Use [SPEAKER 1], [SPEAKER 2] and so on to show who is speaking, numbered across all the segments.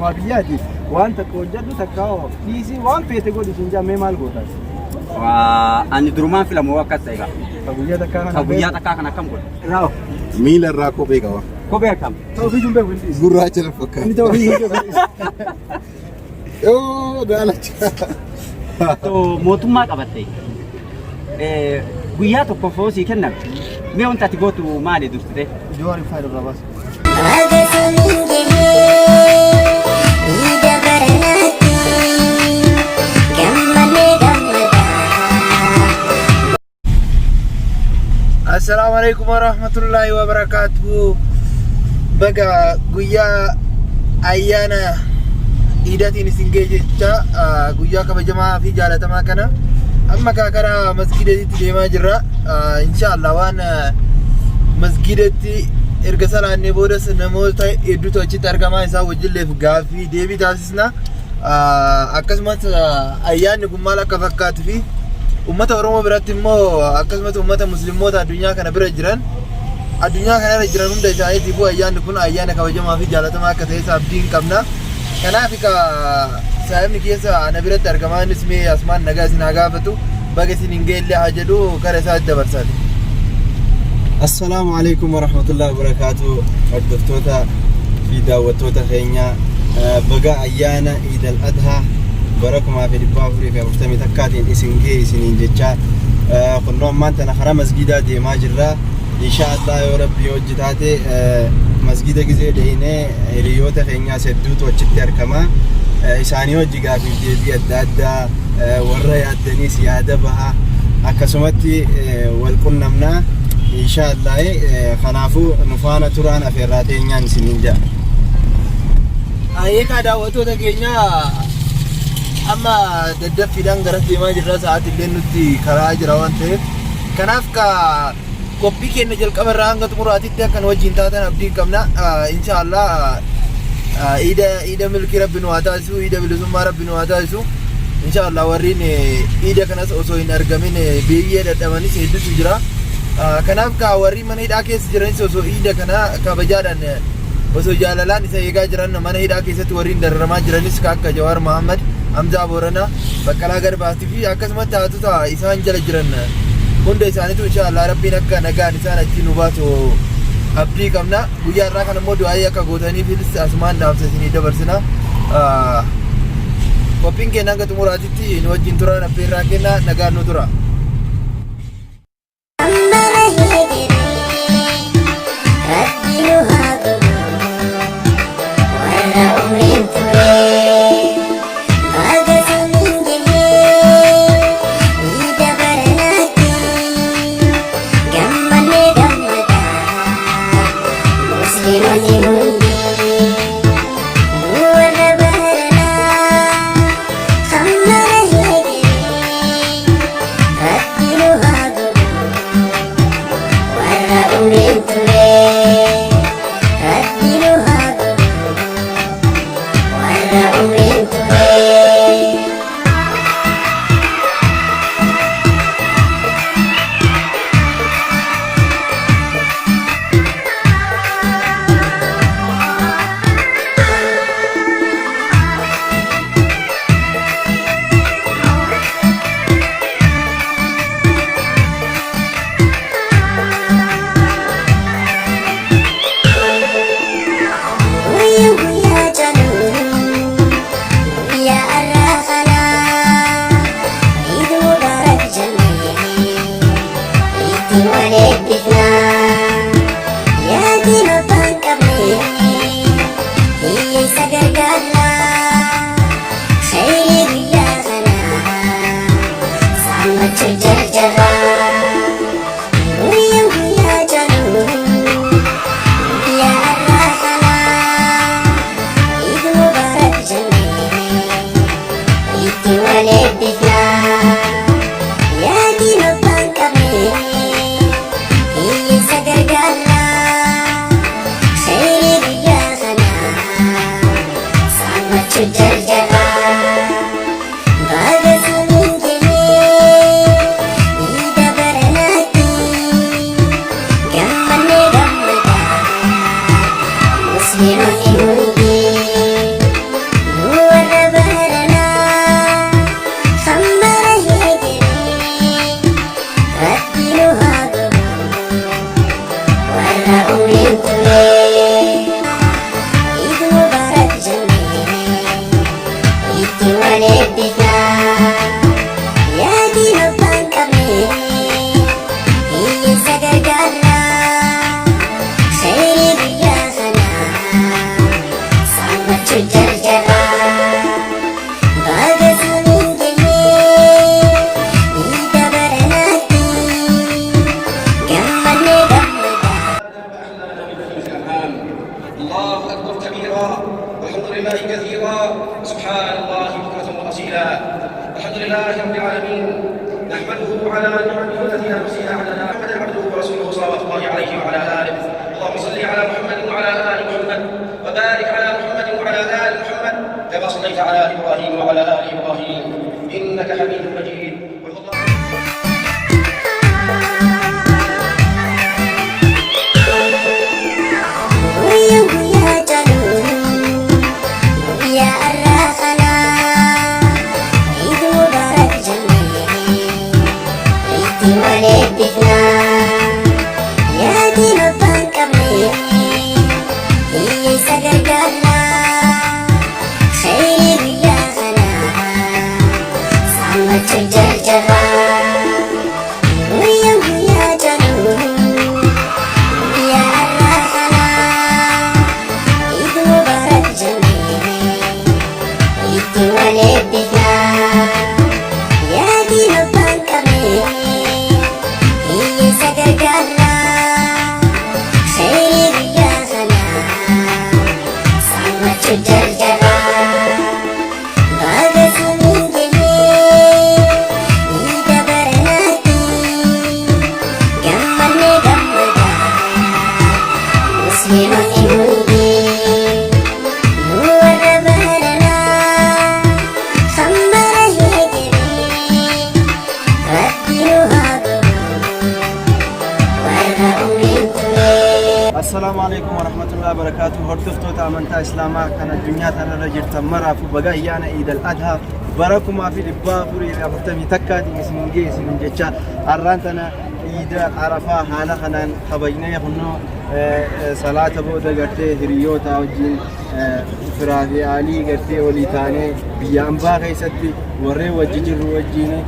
[SPEAKER 1] akkuma biyyaati waan takka hojjedhu takka dhiisii waan feete godhi siin jaamee maal gootaas.
[SPEAKER 2] Ani durumaan filamu akkas ta'e
[SPEAKER 1] guyyaa
[SPEAKER 2] takkaa kana akkam godha.
[SPEAKER 1] Raaw.
[SPEAKER 3] Miila irraa kophee qaba.
[SPEAKER 2] Kophee akkam?
[SPEAKER 1] Ta'uu fi jumbee kun
[SPEAKER 3] gurraacha na fakkaata.
[SPEAKER 1] Inni ta'uu fi jumbee.
[SPEAKER 3] Yoo daalacha.
[SPEAKER 2] Mootummaa qabatte guyyaa tokko foosii kennan mee wanta ati gootu maali dursite?
[SPEAKER 1] Joori faayida irraa baasa. Assalamu alaikum warahmatullahi wabarakatuh. Baga guyyaa ayyaana iidatiin isin ga'e jecha guyyaa kabajamaa fi jaalatamaa kana amma kaakara masgiidatti deemaa jirra. Inshallah waan masgiidatti erga salaannee boodas namoota hedduutu achitti argamaa isaa wajjilleef gaaffii deebii taasisna. Akkasumas ayyaanni kun maal akka fakkaatu fi ummata Oromoo biratti immoo akkasumas ummata musliimoota addunyaa kana bira jiran hunda isaaniitiif ayyaanni kun ayyaana kabajamaa fi jaalatamaa akka ta'e abdiin qabna. Kanaaf saayibni keessa ana biratti argamaa innis mee asmaan nagaa isin haa gaafatu baga isin hin geelle haa jedhu gara isaatti dabarsaati.
[SPEAKER 3] Assalaamu alaikum warahmatullahi wabarakatuh. Hordoftoota fi daawwattoota keenya baga ayyaana Eid al-Adha bara 2040 takkaatiin isin ga'e isiniin jecha kunnoo ammaan tana karaa masgiidaa deemaa jirra. Inshaallah yoo rabbi hojii taate masgiida gizee deemnee hiriyoota keenyaas hedduutu achitti argama. Isaanii hojii gaaffii deebii adda addaa warra yaaddaniis yaada baha akkasumatti wal qunnamnaa. Inshaallah kanaafuu nu faana turaan afeerraa teenyaan isiniin jedha.
[SPEAKER 1] Eegaa daawwattoota keenya amma daddaffiidhaan gara deemaa jirra. Sa'aatii illee nutti karaa jira waan ta'eef kanaaf qophii keenya jalqaba irraa hanga xumuraatitti akkan wajjin taatan abdii qabna. Inshallah iida milkii rabbi nu haa taasisu, iida bilisummaa rabbi nu haa taasisu. Inshallah warreen iida kanas osoo hin argamin biyyee dadhabanis hedduutu jira. Kanaaf warri mana hidhaa keessa jiranis osoo iida kana kabajaadhaan osoo jaalalaan isa eegaa jiran mana hidhaa keessatti warreen dararamaa jiranis akka Jawaar Mohammad, Hamzaa Booranaa, Baqqalaa Garbaatii fi akkasumas taatota isaan jala jiran hunda isaaniitu inshallah rabbiin akka nagaan isaan achi nu baasu abdii qabna. Guyyaa irraa kana immoo du'aayii akka gootaniifis asumaan dhaamsa isinii dabarsina. Qophiin keenya hanga xumuraatitti nu wajjin turan affeerraa kenna nagaan nu tura.
[SPEAKER 4] والحمد لله كثيرا سبحان الله بكرة وأصيلا الحمد لله رب العالمين نحمده على نعمه التي لا نحصيها عددا محمدا عبده ورسوله صلوات الله عليه وعلى آله اللهم صل على محمد وعلى آل محمد وبارك على محمد وعلى آل محمد كما صليت على إبراهيم وعلى آل إبراهيم إنك حميد مجيد
[SPEAKER 3] السلام عليكم ورحمة الله وبركاته. هردفتو تامنتا إسلاما كان الدنيا ترى رجل تمرة في بقايانا عيد الأضحى بركم في البافوري رفتمي تكاد اسمنجي اسمنجتشا أرانتنا عيد عرفة حالا خنان خبينا يخنو صلاة بودا قرتي هريوتا وجين فرافي علي قرتي وليتاني بيانبا غيستي وري وجيجر وجيني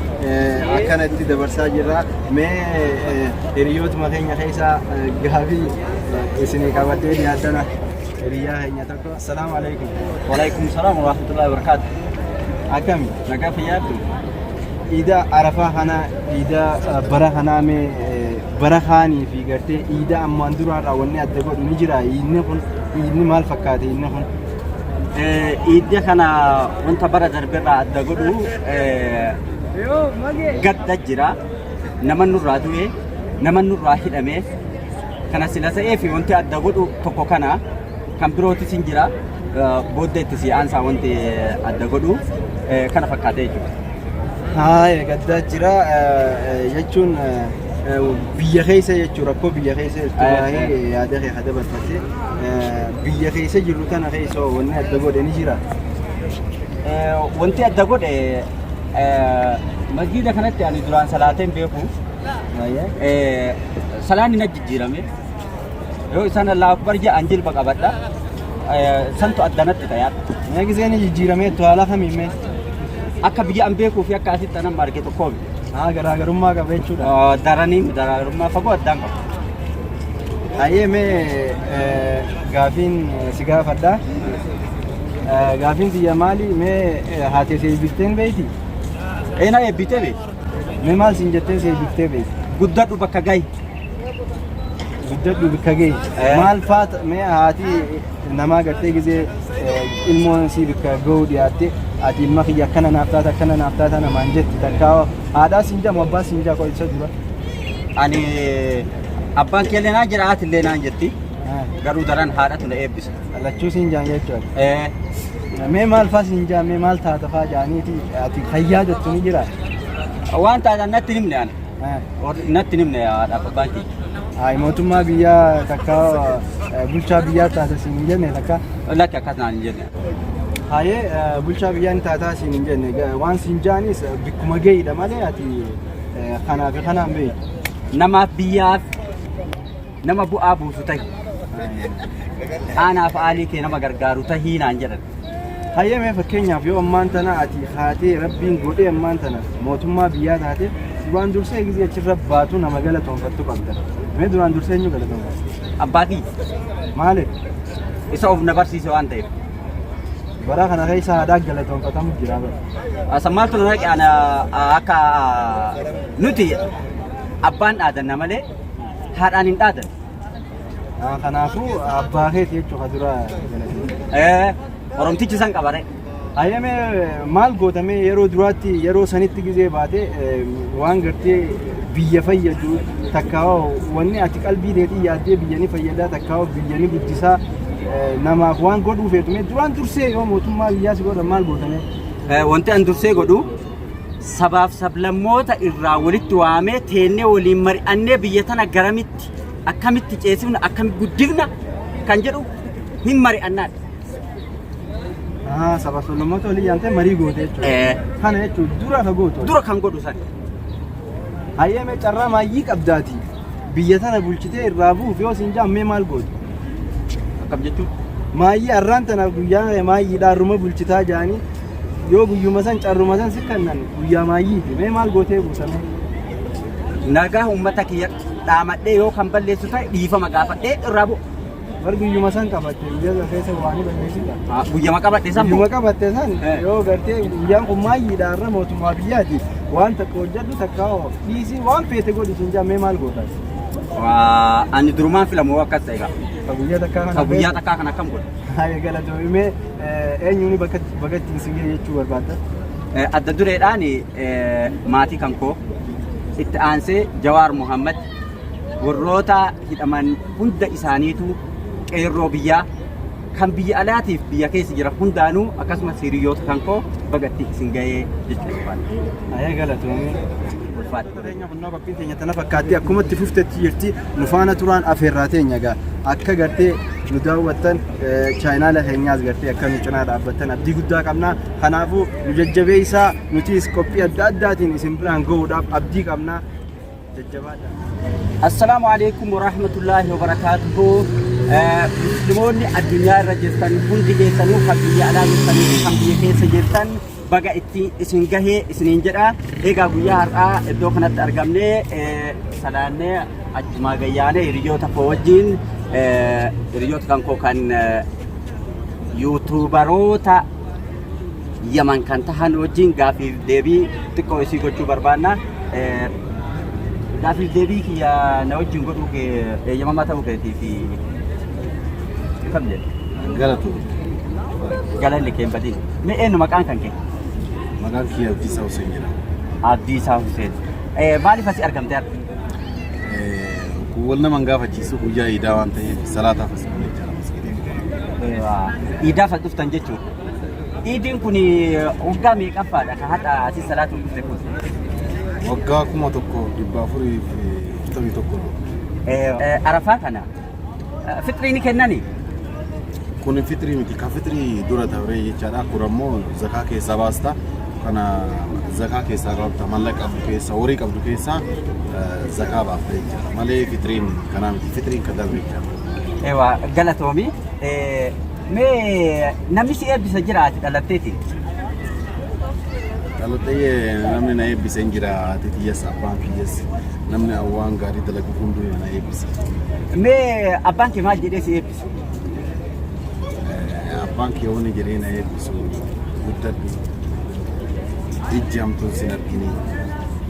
[SPEAKER 3] أكانت دبرسا جرا مي هريوت مخينيا خيسا غافي اسني كابتي دياتنا ريا هينياتكو. السلام عليكم.
[SPEAKER 2] وعليكم السلام ورحمة الله وبركاته.
[SPEAKER 3] أكمل
[SPEAKER 2] نكاف يابدو
[SPEAKER 3] إذا عرفا هنا إذا برهنا مي برهاني في قرتي إذا أما ندرا راوني أدقو نجرا إنهم إن مال فكاتي إنهم
[SPEAKER 2] إيدي خنا وانت برا دربرا أدقو قد دجرا نمن نرادوه نمن نراهد أميس كان سلاسة إيه في وانت أدقو توكو كنا كم بروتي سنجرا بودة تسي أنسا وانت أدقو كان فكاتي
[SPEAKER 3] هاي قد جرا يجون بيا خيسة يجورا كو بيا خيسة تواهي يا دخي هذا بتفتي بيا خيسة جلوتنا خيسة ونا أدقو نجرا
[SPEAKER 2] وانت أدقو مسجد كانت يعني دوران صلاتين بيكو سلاني نججيرا مي يو إنسان الله أكبر جاء أنجيل بقابتا سنتو أدنات تيار
[SPEAKER 3] نيجي زين جيرا مي توالا خمي مي
[SPEAKER 2] akka biyya an beekuu fi akka asitti anan margeetu koobi.
[SPEAKER 3] Garaagarummaa qaba jechuudha.
[SPEAKER 2] Daraniin garaagarummaa fagoo addaan qaba.
[SPEAKER 3] Ayyee mee gaafiin si gaafadha. Gaafiin biyya maali mee haatee see eebbiftee beekti?
[SPEAKER 2] Eenaa eebbitee beekti?
[SPEAKER 3] Mee maal siin jettee see eebbiftee beekti?
[SPEAKER 2] Guddadhu bakka gahi.
[SPEAKER 3] Guddadhu bakka gahi. Maal faata mee haati namaa gartee gisee ilmoon si bakka gahuu dhiyaatte ati ilma kiyya akkana naaf taata namaan jetti takkaa haadhaa siin jamu abbaa siin jaa qo'isa dura.
[SPEAKER 2] Ani abbaan kee leenaa jira haati illee naan jetti. Garuu daran haadhatu na eebbisa.
[SPEAKER 3] Lachuu siin jaan jechuudha. Mee maal faa siin jaa mee maal taata faa jaaniiti ati fayyaa jettu ni jira.
[SPEAKER 2] Waan taatan natti nimne ani. Natti nimne haadha abbaan kee.
[SPEAKER 3] Ay mootummaa biyyaa takkaa bulchaa biyyaa taata siin hin jenne takkaa.
[SPEAKER 2] Lakki akkas naan hin jenne.
[SPEAKER 3] Haye bulchaa biyyaan taataa siin hin jenne waan siin jaanis bikkuma gahiidha malee ati kanaaf kanaan beektu.
[SPEAKER 2] Namaaf biyyaaf nama bu'aa buusu tahi. Aanaaf aalii kee nama gargaaru tahii naan jedhan.
[SPEAKER 3] Haye mee fakkeenyaaf yoo ammaan tana ati haatee rabbiin godhee ammaan tana mootummaa biyyaa taate duraan dursee gisee achirra baatu nama galatoonfattu qabda. Mee duraan dursee eenyu galatoonfatta?
[SPEAKER 2] Abbaatii
[SPEAKER 3] maaliif?
[SPEAKER 2] isa of na barsiise waan ta'eef.
[SPEAKER 3] bara kana keessa haadha galatoonfatamu jira bara.
[SPEAKER 2] Asammaatu na dhaqe ana akka nuti abbaan dhaadanna malee haadhaan hin dhaadan.
[SPEAKER 3] Kanaafuu abbaa keetii jechuudha dura
[SPEAKER 2] Oromtichi san qabare.
[SPEAKER 3] Ayyame maal gootamee yeroo duraatti yeroo sanitti gizee baate waan gartee biyya fayyadu takkaawaa wanni ati qalbii deetii yaaddee biyyanii fayyadaa takkaawaa biyyanii guddisaa namaaf waan godhuu feetume duraan dursee yoo mootummaa biyyaa si godha maal gootamee?
[SPEAKER 2] Wanti an dursee godhu sabaaf sablammoota irraa walitti waamee teennee waliin mari'annee biyya tana garamitti akkamitti ceesifna akkamitti guddifna kan jedhu hin mari'annaadha.
[SPEAKER 3] Sabaaf sablammoota waliin yaamtee marii goote jechuudha. Kana jechuun dura ka gootu.
[SPEAKER 2] Dura kan godhu san.
[SPEAKER 3] Hayyame carraa maayyii qabdaati biyya tana bulchitee irraa bu'uuf yoo siin jaammee maal gootu?
[SPEAKER 2] Akkam jechuun?
[SPEAKER 3] Maayyii arraan tanaaf guyyaa maayyii dhaarruma bulchitaa jaanii yoo guyyuma san carruma san si kennan guyyaa maayyiiti mee maal gootee buusame?
[SPEAKER 2] Nagaa uummata kiyya dhaamadhee yoo kan balleessu ta'e dhiifama gaafadhee irraa bu'u.
[SPEAKER 3] Bar guyyuma san qabatte guyyaa keessa waan balleessita.
[SPEAKER 2] Guyyama qabatte san
[SPEAKER 3] guyyuma qabatte san yoo gartee guyyaan kun maayyii dhaarra mootummaa biyyaati waan takka hojjedhu takka dhiisii waan feete godhu sin jaamee maal gootaas?
[SPEAKER 2] Ani durumaan filamu akkas ta'e qaba. Guyyaa takkaa kan akkam godhu.
[SPEAKER 3] Haaya galatoomee eenyuuni bakka ittiin si ga'e jechuu barbaadda?
[SPEAKER 2] Adda dureedhaan maatii kan koo itti aansee Jawaar Muhammad warroota hidhaman hunda isaaniitu qeerroo biyyaa kan biyya alaatiif biyya keessa jira hundaanuu akkasumas hiriyoota kan koo bagatti isin ga'ee jechuudha barbaada.
[SPEAKER 3] Haaya galatoomee. Fakkeenyaaf innoo bakkiin teenya tana fakkaatti akkuma itti fuftetti jirti nu faana turaan afeerraa teenya gaa akka gartee nu daawwattan chaayinaala keenyaas gartee akka nu cinaa dhaabbattan abdii guddaa qabna kanaafuu nu jajjabeessaa nutis qophii adda addaatiin isin biraan gahuudhaaf abdii qabna jajjabaadha.
[SPEAKER 2] Assalaamu alaikum warahmatullahi wabarakatuhu. Musliimoonni addunyaa irra jirtan hundi keessanuu kan biyya alaa jirtanii kan biyya keessa jirtan baga itti isin gahee isiniin jedha. Egaa guyyaa har'aa iddoo kanatti argamnee salaannee ajjumaa gayyaanee hiriyoota koo wajjin hiriyoota kan koo kan yuutuubaroota Yaman kan tahan wajjin gaafiif deebii xiqqoo isii gochuu barbaanna. Gaafiif deebii kiyya na wajjin godhuu eeyyamamaa ta'uu keetii fi kam jedhe?
[SPEAKER 3] Galatu.
[SPEAKER 2] Galanni kee hin badin. Mee eenyu maqaan kan kee?
[SPEAKER 3] Maqaan kiyya Abdiisaa Hussein jedhama.
[SPEAKER 2] Abdiisaa Hussein. Maaliif asii argamtee arga?
[SPEAKER 3] Wal nama gaafachiisu guyyaa iidaa waan ta'eef salaataaf as bulee jira masgiidee.
[SPEAKER 2] Iidaaf as dhuftan jechuudha. Iidiin kun waggaa meeqaffaadha kan hadha asii salaatuu dhufte kun?
[SPEAKER 3] Waggaa 1441.
[SPEAKER 2] Arafaa kana fixrii ni kennanii?
[SPEAKER 3] Kun fitrii miti kan fitrii dura dabree jechaadha. Kun ammoo zakaa keessaa baasta. Kana zakaa keessaa qabda mallaqa qabdu keessaa horii qabdu keessaa zakaa baafta jechaadha. Malee fitriin kanaa miti fitriin kan dabre jechaadha.
[SPEAKER 2] Galatoomi. Mee namni si eebbisa jira ati dhalatteeti?
[SPEAKER 3] Dhalatee namni na eebbise hin jira ati tiyyas abbaan kiyyas namni waan gaarii dalagu hundi na eebbise.
[SPEAKER 2] Mee abbaan kee maal jedhee si eebbise?
[SPEAKER 3] Abbaan kee waan jedhee na eebbisu guddadhu ijji hamtuun sin argini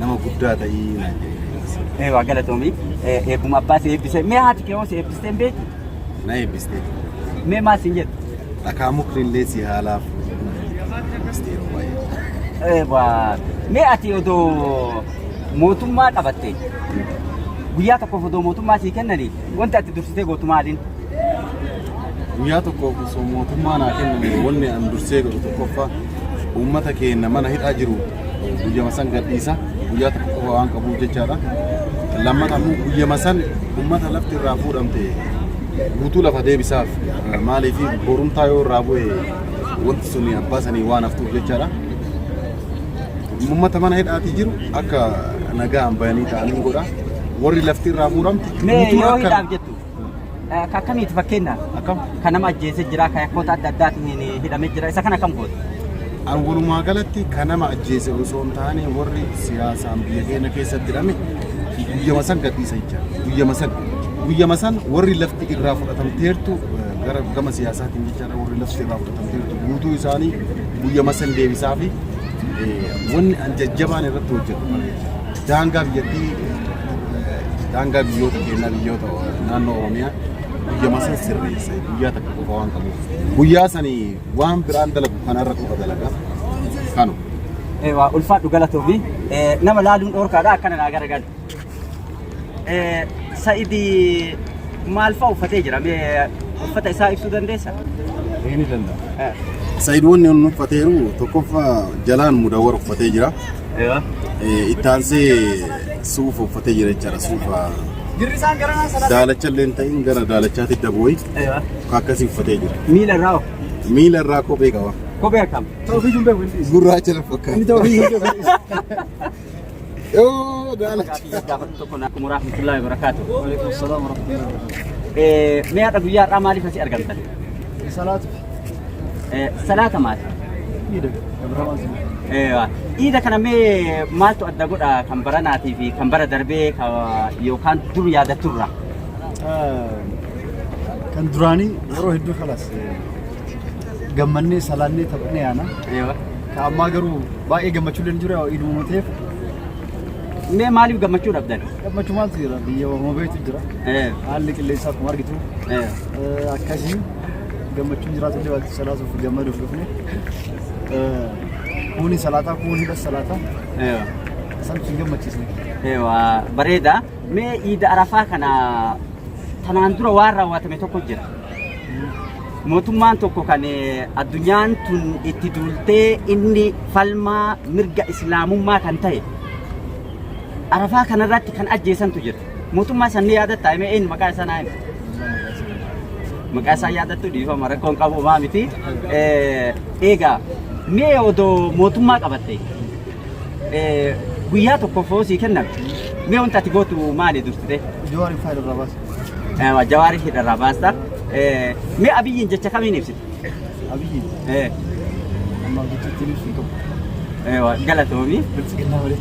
[SPEAKER 3] nama guddaa ta'ii na jedhee.
[SPEAKER 2] Galatoomi. Eebbuma abbaa si eebbise. Mee haati kee hoo si eebbistee hin beektu?
[SPEAKER 3] Na eebbistee.
[SPEAKER 2] Mee maal siin jedhu?
[SPEAKER 3] Dhakaa mukrillee si haalaaf eebbistee yeroo baay'ee.
[SPEAKER 2] Mee ati odoo mootummaa qabatte guyyaa tokkoof odoo mootummaa sii kennanii wanti ati dursitee gootu maaliin?
[SPEAKER 3] Guyyaa tokkoof osoo mootummaa naa kennanii wanni an dursee godhu tokkoffaa uummata keenya mana hidhaa jiru guyyama san gadhiisa guyyaa tokko waan qabuuf jechaadha. Lammata immoo guyyama san uummata lafti irraa fuudhamte guutuu lafa deebisaaf maaliif borumtaa yoo irraa bu'e wanti sun abbaa sanii waan haftuuf jechaadha. Uummata mana hidhaatii jiru akka nagaan bayanii ta'anii godha. Warri lafti irraa fuudhamte
[SPEAKER 2] mee yoo hidhaaf jettu akkamitti fakkeenyaaf kan nama ajjeesee jira kan yakkoota adda addaatiin hidhamee jira isa kana kam goote?
[SPEAKER 3] An walumaa galatti kan nama ajjeese osoo hin taane warri siyaasaan biyya keenya keessatti hidhame guyyama san gadhiisa jecha guyyama san warri lafti irraa fudhatamteertu
[SPEAKER 5] gara gama siyaasaatiin jechaadha warri lafti irraa fudhatamtee jirtu guutuu isaanii guyya masan deebisaa fi wanni jajjabaan irratti hojjetu daangaa biyyattii daangaa biyyoota keenyaa biyyoota naannoo Oromiyaa guyya masan sirreessa guyyaa takka qofa waan qabuuf guyyaa sanii waan biraan dalagu kanarra qofa dalagaa kanu.
[SPEAKER 2] Ewa ulfaadhu galatoofi nama laaluun dhoorkaadha akkana naa garagalu. Sa'idii maal fa'aa uffatee jira? Uffata isaa ibsuu dandeessa?
[SPEAKER 5] Ni danda'a. Sa'id wanni inni uffateeru tokkoffaa jalaan mudawwar uffatee jira. Itti aansee suufa uffatee jira jechaadha. Suufa daalacha illee hin ta'in gara daalachaatti dabooyi akkasii uffatee jira.
[SPEAKER 2] Miila irraa
[SPEAKER 5] miila irraa kophee qaba.
[SPEAKER 2] kophee akkam?
[SPEAKER 5] Gurraacha lafa fakkaata.
[SPEAKER 2] Assalamualaikum warahmatullahi wabarakatuh. Waalaikumsalam warahmatullahi wabarakatuh. Mee hadha guyyaa har'aa maaliif asii argamtan?
[SPEAKER 3] Salaatu.
[SPEAKER 2] Salaata maali? Iida kana mee maaltu adda godha kan baranaatii fi kan bara darbee yookaan dur yaadaturra?
[SPEAKER 3] Kan duraanii yeroo hedduu khalas gammannee salaannee taphannee yaana. Kan ammaa garuu baay'ee gammachuu illee jira iiduma ta'eef.
[SPEAKER 2] Mee maaliif gammachuu dhabdan?
[SPEAKER 3] Gammachuu maaltu jira biyya Oromoo jira. Haalli qilleensaa akkuma argitu akkasii gammachuu jiraatu illee walitti salaatuuf gammaduuf dhufne. Kuni salaataa kuni bas salaataa. San hin gammachiisne.
[SPEAKER 2] Bareeda. Mee iida arafaa kana tanaan dura waan raawwatame tokko jira. Mootummaan tokko kan addunyaan tun itti duultee inni falmaa mirga islaamummaa kan ta'e arafaa kanarratti kan ajjeesantu jira. Mootummaa sanni yaadatta himee eenyu maqaa isaa naa hime. Maqaa isaa yaadattu dhiifama rakkoon qabu maa miti. Egaa mee odoo mootummaa qabatte guyyaa tokko foosii kenname mee wanta ati gootu maali dursite?
[SPEAKER 3] Jawaari faayida baasa.
[SPEAKER 2] Jawaari hidharraa baasta. Mee Abiyyiin jecha kamiin ibsite?
[SPEAKER 3] Abiyyiin? Amma jecha ibsu tokko. Galatoomi. Bilchiginaa malee.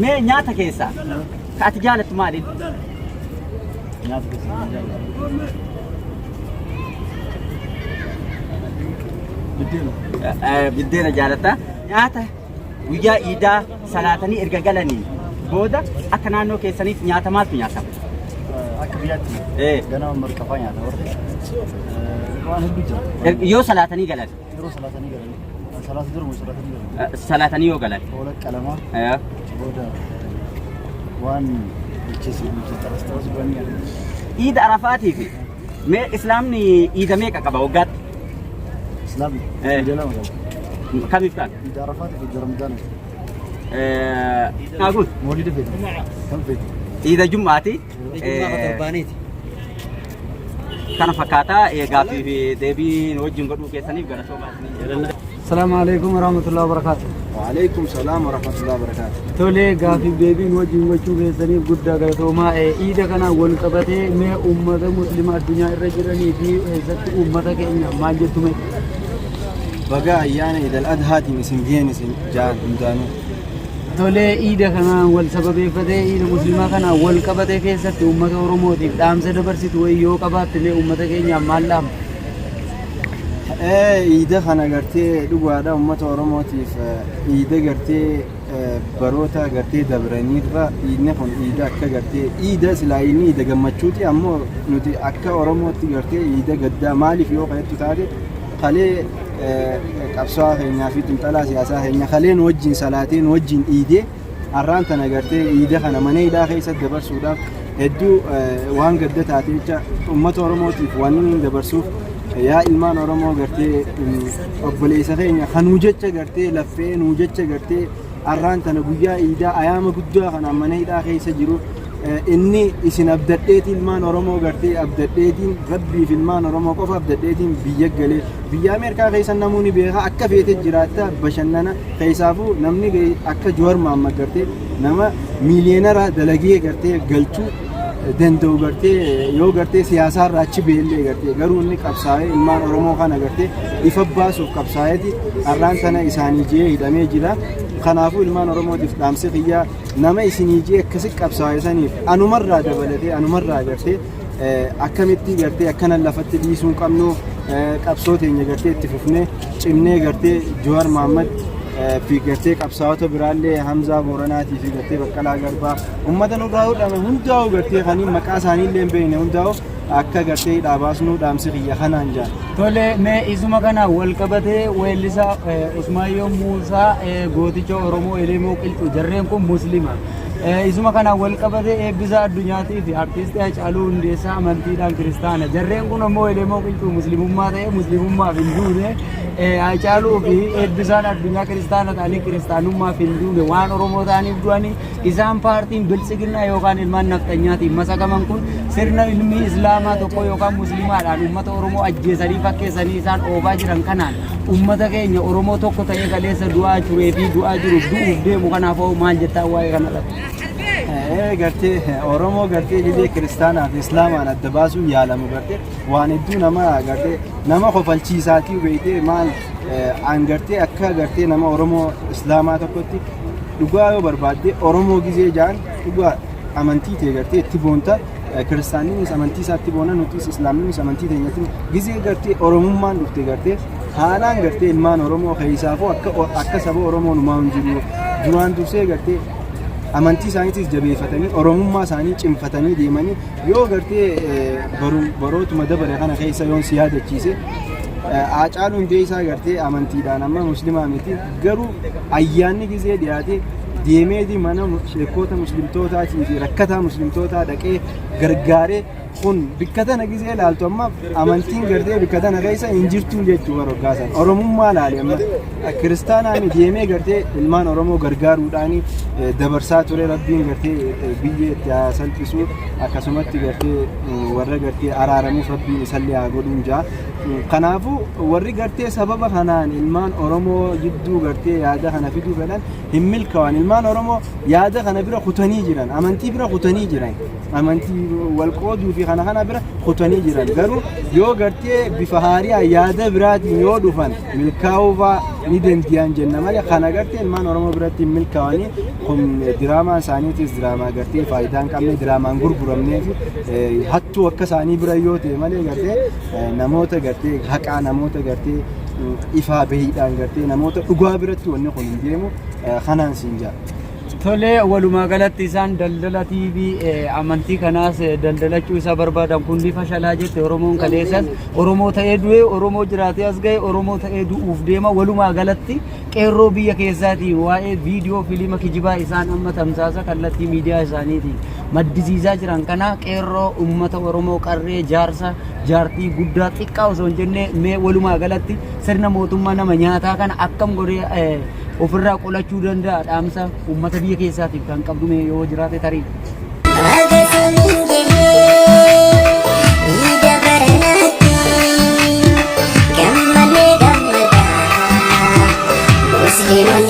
[SPEAKER 2] Mee nyaata keessaa ka ati jaalattu maali?
[SPEAKER 3] Nyaata keessaa
[SPEAKER 2] biddeena jaalatta. Nyaata guyyaa iidaa salaatanii erga galanii booda akka naannoo keessaniif nyaata maaltu nyaatama?
[SPEAKER 3] Akka biyyaatti ganama marqafaa nyaata warri waan hedduu jira.
[SPEAKER 2] Yoo salaatanii galan?
[SPEAKER 3] Yeroo salaatanii galan. Salaata duruma salaatanii galan.
[SPEAKER 2] Salaatanii yoo galan?
[SPEAKER 3] Oola qalamaa. Booda waan bilcheessu taras goonii.
[SPEAKER 2] Iida arafaatii fi mee islaamni iida meeqa qaba waggaatti?
[SPEAKER 3] Islaamni iida lama qaba.
[SPEAKER 2] Kamiif kan?
[SPEAKER 3] Iida arafaatii fi iida ramadaana.
[SPEAKER 2] Naagun?
[SPEAKER 3] Moolida feetu. Kam feetu?
[SPEAKER 2] Iida jummaati. Kana fakkaataa gaaffii fi deebii wajjin godhuu keessaniif gara soomaatti.
[SPEAKER 3] Assalamualaikum warahmatullahi wabarakatuh.
[SPEAKER 5] Waalaikum salaam warahmatullahi wabarakatuh.
[SPEAKER 3] Tole gaaffii deebiin wajjin gochuu keessaniif guddaa galatoomaa. Iida kana wal qabatee mee uummata musliima addunyaa irra jiranii fi keessatti uummata keenya maal jettu mee?
[SPEAKER 5] Baga ayyaana Iidal Adhaatiin isin ga'een isin jaan hundaanuu.
[SPEAKER 3] Tole iida kana wal sababeeffatee iida musliimaa kana wal qabatee keessatti uummata Oromootiif dhaamsa dabarsitu wayii yoo qabaatte mee uummata keenyaaf maal dhaamta?
[SPEAKER 5] Iida kana gartee dhugaadha uummata Oromootiif iida gartee baroota gartee dabraniirra iidni kun iida akka gartee iida silaa inni iida gammachuuti ammoo nuti akka Oromootti gartee iida gaddaa maaliif yoo ka'ettu taate kalee qabsoo keenyaa fi xinxalaa siyaasaa keenya kaleen wajjin salaateen wajjin iidee har'aan tana gartee iida kana mana hidhaa keessatti dabarsuudhaaf hedduu waan gadda taate jecha uummata Oromootiif waan inni dabarsuuf yaa ilmaan Oromoo gartee obboleessa keenya kanuu jecha gartee laffee nuu jecha gartee har'aan tana guyyaa iidaa ayyaana guddaa kana mana hidhaa keessa jiru inni isin abdadheetiin ilmaan Oromoo gartee abdadheetiin rabbiif ilmaan Oromoo qofa abdadheetiin biyya galee biyya Ameerikaa keessa namoonni beekaa akka feete jiraatta bashannana keessaafuu namni akka Jowaar Mohaammed gartee nama miiliyeenara dalagee gartee galchuu danda'u gartee yoo gartee siyaasaarraa achi beellee gartee garuu inni qabsaa'ee ilmaan Oromoo kana gartee ifa baasuuf qabsaa'eeti har'aan sana isaanii jee hidhamee jira. kanaafuu ilmaan oromootiif dhaamsi xiyyaa nama isinii jee akkasi qabsaa'isaniif anumarraa dabalatee anumarraa gartee akkamitti gartee akkana lafatti dhiisuu qabnu qabsoo teenya gartee itti fufnee cimnee gartee Jawaar Mohammad fi gartee qabsaa'ota biraallee Hamzaa Booranaatii fi gartee Baqqalaa Garbaa uummata nurraa hodhame hundaa'u gartee kaniin maqaa isaaniillee hin beekne hundaa'u akka gartee dhaabaasnuu dhaamsi xiyya kanaan jaa.
[SPEAKER 6] Tole mee isuma kana wal qabatee weellisaa Usmaayyoo Muusaa gooticha Oromoo Elemoo Qilxuu jarreen kun Muslima. Isuma kana wal qabatee eebbisaa addunyaatii fi artiistii Hacaaluu Hundeessaa amantiidhaan kiristaana. Jarreen kun ammoo Elemoo Qilxuu muslimummaa ta'ee muslimummaaf hin duune. Hacaaluu fi eebbisaan addunyaa kiristaana ta'anii kiristaanummaaf hin duune waan Oromoo ta'aniif du'anii isaan paartiin biltsiginnaa yookaan ilmaan nafxanyaatiin masagaman kun sirna ilmi islaamaa tokko yookaan muslimaadhaan uummata Oromoo ajjeesanii fakkeessanii isaan oofaa jiran kanaan uummata keenya Oromoo tokko ta'ee kaleessa du'aa turee fi du'aa jiruuf du'uuf deemu kanaaf maal jettaa waa'ee kanarratti?
[SPEAKER 5] Gartee Oromoo gartee gidee kiristaanaa fi islaamaan adda baasuun yaalamu gartee waan hedduu nama gartee nama kofalchiisaatii beeytee maal an gartee akka gartee nama Oromoo islaamaa tokkotti dhugaa yoo barbaadde Oromoo gizee jaan dhugaa amantii ta'e gartee itti boonta kiristaaniinis amantii isaatti boona nutis islaamiinis amantii teenyatti gizee gartee Oromummaan dhufte gartee haalaan gartee ilmaan Oromoo keessaafuu akka saba Oromoo numaa hin jiru duraan dursee gartee amantii isaaniitis jabeeffatanii Oromummaa isaanii cimfatanii deemanii yoo gartee barootuma dabare kana keessa yoon si yaadachiise Hacaaluu Hundeessaa gartee amantiidhaan amma muslimaa miti garuu ayyaanni gizee dhiyaate deemeeti mana sheekota muslimtootaatii fi rakkataa muslimtootaa dhaqee gargaaree kun bikka tana gizee ilaaltu amma amantiin gartee bikka tana keessa hin jirtu jechuu baroggaasan Oromummaa laale amma kiristaanaan deemee gartee ilmaan Oromoo gargaaruudhaani dabarsaa ture rabbiin gartee biyya itti salphisuu akkasumatti gartee warra gartee araaramuuf rabbiin isallee haa godhuun jaa. Kanaafuu warri gartee sababa kanaan ilmaan Oromoo jidduu gartee yaada kana fiduu fedhan hin milkaa'an ilmaan Oromoo yaada kana bira kutanii jiran amantii bira kutanii jiran amantii wal qooduu fi kana bira kutanii jiran garuu yoo gartee bifa haariyaa yaada biraatiin yoo dhufan milkaa'uufaa ni dandiyan jenna malee kana gartee ilmaan Oromoo biratti hin milkaa'anii kun diraamaan isaaniitis diraamaa gartee faayidaa hin qabne diraamaan gurguramnee fi hattuu akka isaanii bira yoo ta'e malee gartee namoota gartee haqaa namoota gartee ifaa bahiidhaan gartee namoota dhugaa biratti wanni kun hin deemu kanaan siin jaa.
[SPEAKER 6] Tole walumaa galatti isaan daldala TV amantii kanaas daldalachuu isaa barbaadan kun ni fashalaa jette Oromoon kaleessas Oromoo ta'ee du'ee Oromoo jiraatee as ga'e Oromoo ta'ee du'uuf deema walumaa galatti qeerroo biyya keessaatii waa'ee viidiyoo fiilima kijibaa isaan amma tamsaasa kallattii miidiyaa isaaniitii maddisiisaa jiran kana qeerroo uummata Oromoo qarree jaarsa jaartii guddaa xiqqaa osoo hin jenne mee walumaa galatti sirna mootummaa nama nyaataa kana akkam godhee ofirraa qolachuu danda'a dhaamsa uummata biyya keessaatiif kan qabdu mee yoo jiraate tarii.
[SPEAKER 7] Musliman